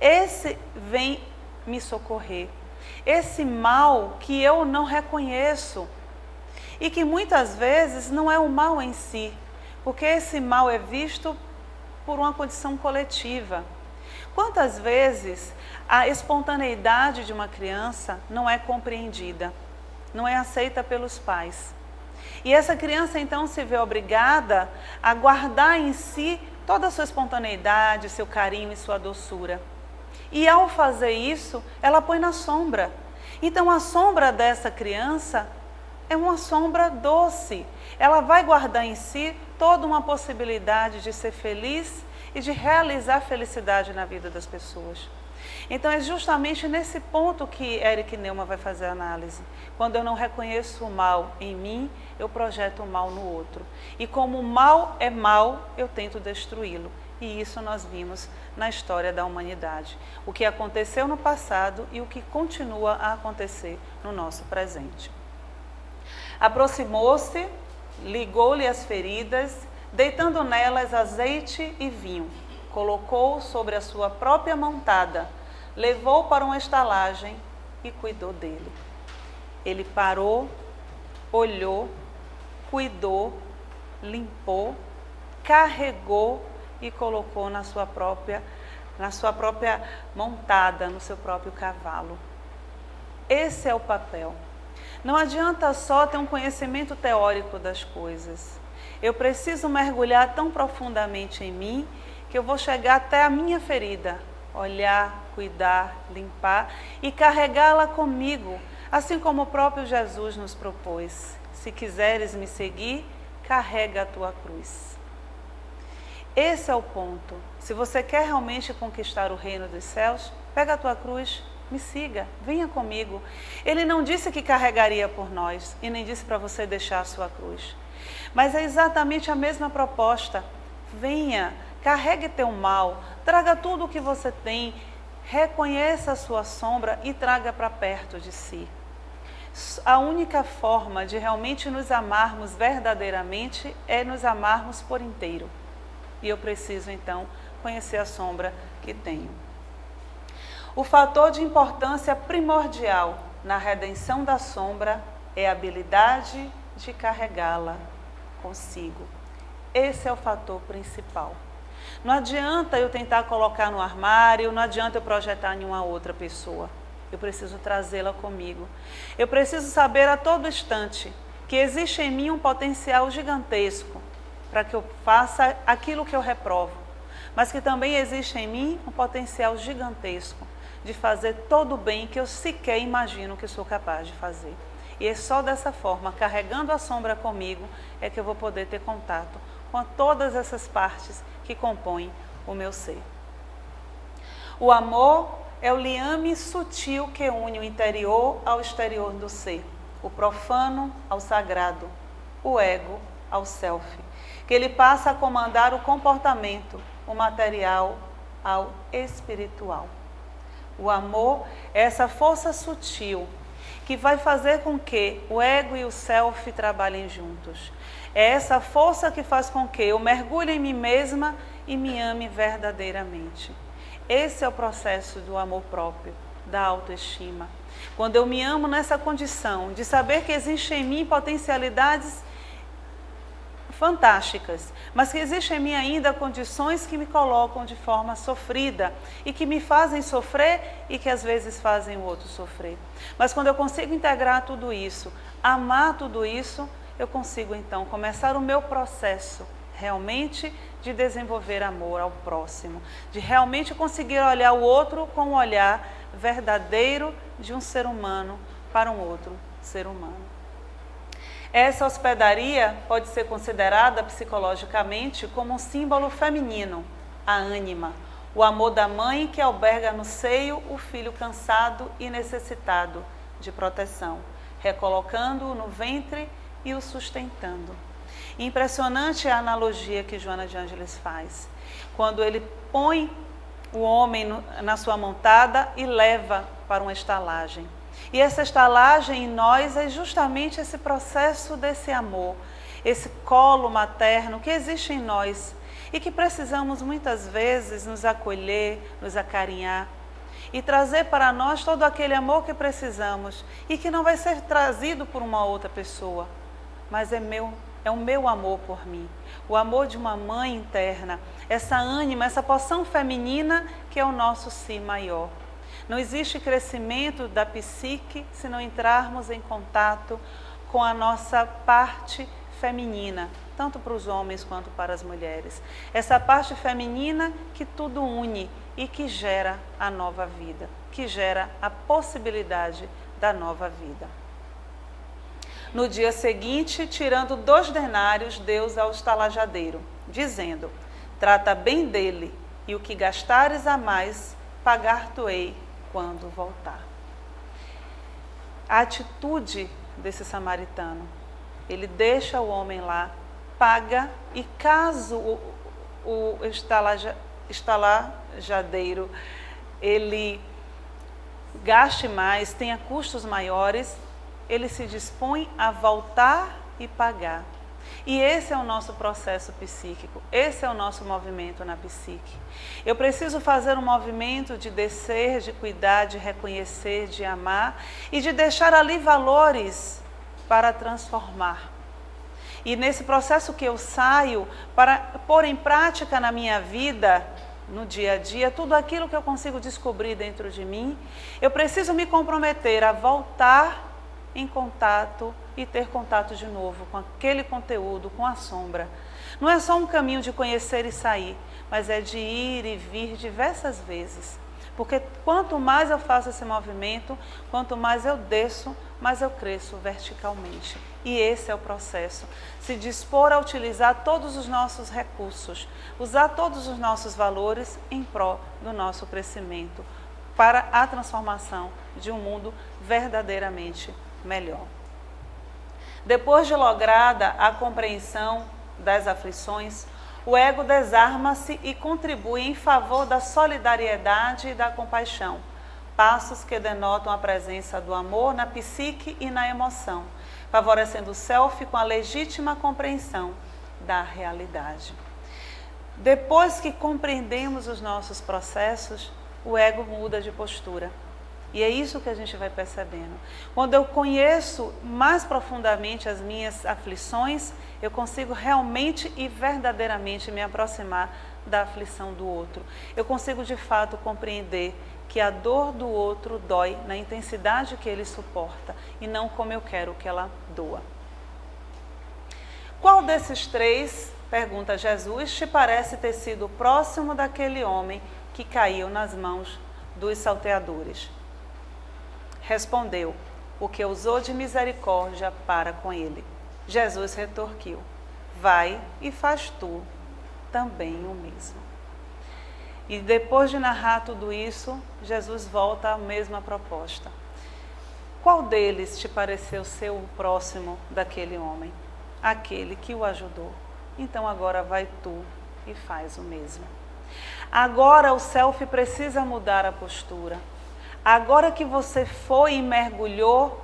esse vem me socorrer. Esse mal que eu não reconheço e que muitas vezes não é o mal em si, porque esse mal é visto por uma condição coletiva. Quantas vezes a espontaneidade de uma criança não é compreendida, não é aceita pelos pais? E essa criança então se vê obrigada a guardar em si toda a sua espontaneidade, seu carinho e sua doçura. E ao fazer isso, ela põe na sombra. Então a sombra dessa criança é uma sombra doce. Ela vai guardar em si toda uma possibilidade de ser feliz e de realizar felicidade na vida das pessoas. Então é justamente nesse ponto que Erich Neumann vai fazer a análise. Quando eu não reconheço o mal em mim, eu projeto o mal no outro. E como o mal é mal, eu tento destruí-lo. E isso nós vimos na história da humanidade. O que aconteceu no passado e o que continua a acontecer no nosso presente. Aproximou-se, ligou-lhe as feridas, deitando nelas azeite e vinho. Colocou sobre a sua própria montada, levou para uma estalagem e cuidou dele. Ele parou, olhou, cuidou, limpou, carregou e colocou na sua própria montada, no seu próprio cavalo. Esse é o papel. Não adianta só ter um conhecimento teórico das coisas. Eu preciso mergulhar tão profundamente em mim que eu vou chegar até a minha ferida, olhar, cuidar, limpar e carregá-la comigo, assim como o próprio Jesus nos propôs. Se quiseres me seguir, carrega a tua cruz. Esse é o ponto. Se você quer realmente conquistar o reino dos céus, pega a tua cruz, me siga, venha comigo. Ele não disse que carregaria por nós e nem disse para você deixar a sua cruz. Mas é exatamente a mesma proposta. Venha, carregue teu mal, traga tudo o que você tem, reconheça a sua sombra e traga para perto de si. A única forma de realmente nos amarmos verdadeiramente é nos amarmos por inteiro. E eu preciso então conhecer a sombra que tenho. O fator de importância primordial na redenção da sombra é a habilidade de carregá-la consigo. Esse é o fator principal. Não adianta eu tentar colocar no armário, não adianta eu projetar em uma outra pessoa. Eu preciso trazê-la comigo. Eu preciso saber a todo instante que existe em mim um potencial gigantesco para que eu faça aquilo que eu reprovo, mas que também existe em mim um potencial gigantesco de fazer todo o bem que eu sequer imagino que sou capaz de fazer. E é só dessa forma, carregando a sombra comigo, é que eu vou poder ter contato com todas essas partes que compõem o meu ser. O amor é o liame sutil que une o interior ao exterior do ser, o profano ao sagrado, o ego ao self, que ele passa a comandar o comportamento, o material ao espiritual. O amor é essa força sutil que vai fazer com que o ego e o self trabalhem juntos. É essa força que faz com que eu mergulhe em mim mesma e me ame verdadeiramente. Esse é o processo do amor próprio, da autoestima. Quando eu me amo nessa condição de saber que existe em mim potencialidades fantásticas, mas que existem em mim ainda condições que me colocam de forma sofrida e que me fazem sofrer e que às vezes fazem o outro sofrer. Mas quando eu consigo integrar tudo isso, amar tudo isso, eu consigo então começar o meu processo realmente de desenvolver amor ao próximo, de realmente conseguir olhar o outro com um olhar verdadeiro de um ser humano para um outro ser humano. Essa hospedaria pode ser considerada psicologicamente como um símbolo feminino, a ânima, o amor da mãe que alberga no seio o filho cansado e necessitado de proteção, recolocando-o no ventre e o sustentando. Impressionante a analogia que Joana de Ângeles faz, quando ele põe o homem na sua montada e leva para uma estalagem. E essa estalagem em nós é justamente esse processo desse amor, esse colo materno que existe em nós e que precisamos muitas vezes nos acolher, nos acarinhar e trazer para nós todo aquele amor que precisamos e que não vai ser trazido por uma outra pessoa, mas é o meu amor por mim, o amor de uma mãe interna, essa ânima, essa porção feminina que é o nosso si maior. Não existe crescimento da psique se não entrarmos em contato com a nossa parte feminina, tanto para os homens quanto para as mulheres. Essa parte feminina que tudo une e que gera a nova vida, que gera a possibilidade da nova vida. No dia seguinte, tirando 2 denários, deu-os ao estalajadeiro, dizendo: trata bem dele, e o que gastares a mais, pagar-te-ei quando voltar. A atitude desse samaritano, ele deixa o homem lá, paga, e caso o estalajadeiro ele gaste mais, tenha custos maiores, ele se dispõe a voltar e pagar. E esse é o nosso processo psíquico, esse é o nosso movimento na psique. Eu preciso fazer um movimento de descer, de cuidar, de reconhecer, de amar e de deixar ali valores para transformar. E nesse processo que eu saio para pôr em prática na minha vida, no dia a dia, tudo aquilo que eu consigo descobrir dentro de mim, eu preciso me comprometer a voltar em contato e ter contato de novo com aquele conteúdo, com a sombra. Não é só um caminho de conhecer e sair, mas é de ir e vir diversas vezes. Porque quanto mais eu faço esse movimento, quanto mais eu desço, mais eu cresço verticalmente. E esse é o processo. Se dispor a utilizar todos os nossos recursos, usar todos os nossos valores em prol do nosso crescimento, para a transformação de um mundo verdadeiramente melhor. Depois de lograda a compreensão das aflições, o ego desarma-se e contribui em favor da solidariedade e da compaixão, passos que denotam a presença do amor na psique e na emoção, favorecendo o self com a legítima compreensão da realidade. Depois que compreendemos os nossos processos, o ego muda de postura. E é isso que a gente vai percebendo. Quando eu conheço mais profundamente as minhas aflições, eu consigo realmente e verdadeiramente me aproximar da aflição do outro. Eu consigo de fato compreender que a dor do outro dói na intensidade que ele suporta e não como eu quero que ela doa. Qual desses 3, pergunta Jesus, te parece ter sido próximo daquele homem que caiu nas mãos dos salteadores? Respondeu: o que usou de misericórdia para com ele. Jesus retorquiu: vai e faz tu também o mesmo. E depois de narrar tudo isso, Jesus volta à mesma proposta. Qual deles te pareceu ser o próximo daquele homem? Aquele que o ajudou. Então agora vai tu e faz o mesmo. Agora o self precisa mudar a postura. Agora que você foi e mergulhou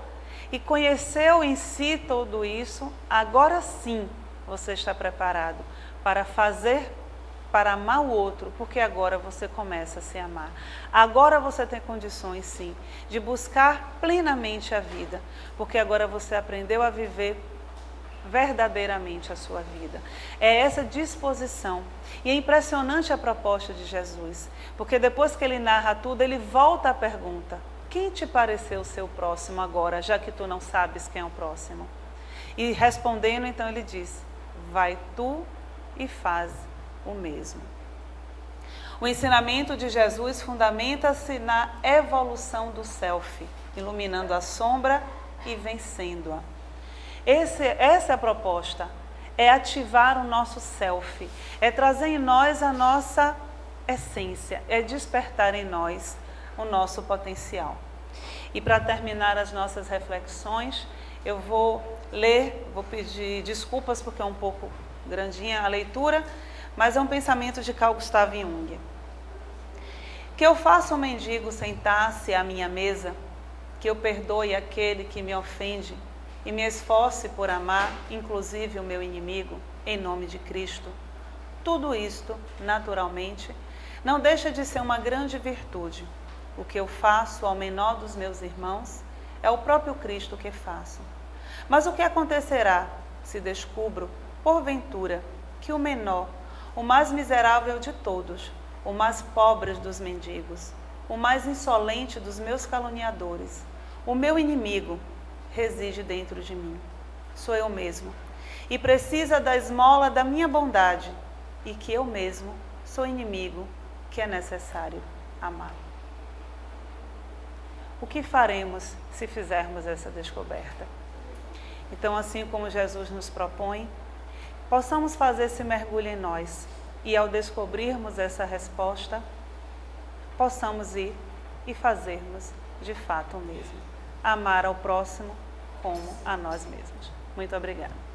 e conheceu em si tudo isso, agora sim você está preparado para fazer, para amar o outro, porque agora você começa a se amar. Agora você tem condições sim de buscar plenamente a vida, porque agora você aprendeu a viver verdadeiramente a sua vida. É essa disposição. E é impressionante a proposta de Jesus, porque depois que ele narra tudo, ele volta à pergunta: quem te pareceu ser o próximo agora, já que tu não sabes quem é o próximo? E respondendo, então ele diz: vai tu e faz o mesmo. O ensinamento de Jesus fundamenta-se na evolução do self, iluminando a sombra e vencendo-a. Essa é a proposta, é ativar o nosso self, é trazer em nós a nossa essência, é despertar em nós o nosso potencial. E para terminar as nossas reflexões, eu vou ler, vou pedir desculpas porque é um pouco grandinha a leitura, mas é um pensamento de Carl Gustav Jung. Que eu faça o mendigo sentar-se à minha mesa, que eu perdoe aquele que me ofende e me esforce por amar, inclusive o meu inimigo, em nome de Cristo. Tudo isto, naturalmente, não deixa de ser uma grande virtude. O que eu faço ao menor dos meus irmãos é o próprio Cristo que faço. Mas o que acontecerá se descubro, porventura, que o menor, o mais miserável de todos, o mais pobre dos mendigos, o mais insolente dos meus caluniadores, o meu inimigo, reside dentro de mim? Sou eu mesmo, e precisa da esmola da minha bondade, e que eu mesmo sou inimigo que é necessário amar. O que faremos se fizermos essa descoberta? Então, assim como Jesus nos propõe, possamos fazer esse mergulho em nós e, ao descobrirmos essa resposta, possamos ir e fazermos de fato o mesmo. Amar ao próximo como a nós mesmos. Muito obrigada.